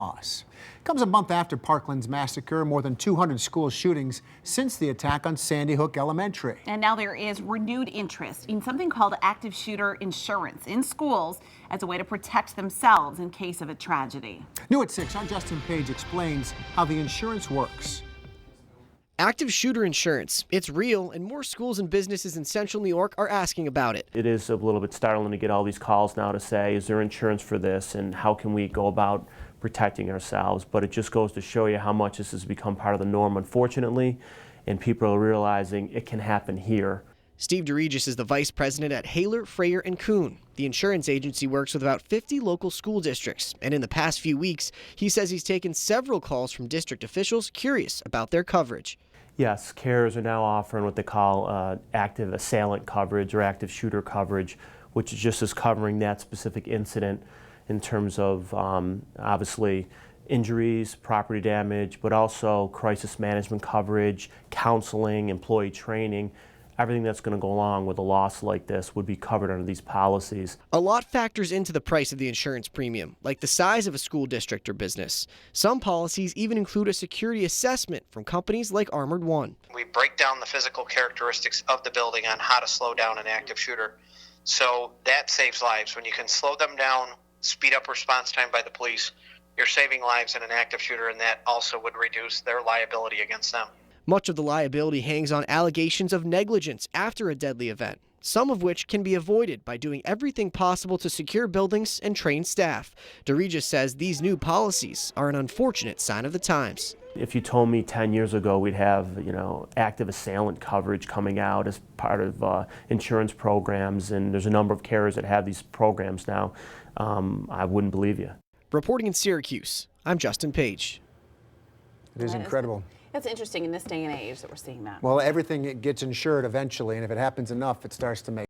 Us. Comes a month after Parkland's massacre, more than 200 school shootings since the attack on Sandy Hook Elementary. And now there is renewed interest in something called active shooter insurance in schools as a way to protect themselves in case of a tragedy. New at 6, our Justin Page explains how the insurance works. Active shooter insurance. It's real, and more schools and businesses in central New York are asking about it. It is a little bit startling to get all these calls now to say, is there insurance for this, and how can we go about protecting ourselves? But it just goes to show you how much this has become part of the norm, unfortunately, and people are realizing it can happen here. Steve DeRegis is the vice president at Haler, Freyer & Kuhn. The insurance agency works with about 50 local school districts, and in the past few weeks, he says he's taken several calls from district officials curious about their coverage. Yes, carriers are now offering what they call active assailant coverage or active shooter coverage, which is just as covering that specific incident in terms of obviously injuries, property damage, but also crisis management coverage, counseling, employee training. Everything that's going to go along with a loss like this would be covered under these policies. A lot factors into the price of the insurance premium, like the size of a school district or business. Some policies even include a security assessment from companies like Armored One. We break down the physical characteristics of the building on how to slow down an active shooter. So that saves lives. When you can slow them down, speed up response time by the police, you're saving lives in an active shooter, and that also would reduce their liability against them. Much of the liability hangs on allegations of negligence after a deadly event, some of which can be avoided by doing everything possible to secure buildings and train staff. DeRegis says these new policies are an unfortunate sign of the times. If you told me 10 years ago we'd have, active assailant coverage coming out as part of insurance programs, and there's a number of carriers that have these programs now, I wouldn't believe you. Reporting in Syracuse, I'm Justin Page. It is incredible. It's interesting in this day and age that we're seeing that. Well, everything gets insured eventually, and if it happens enough, it starts to make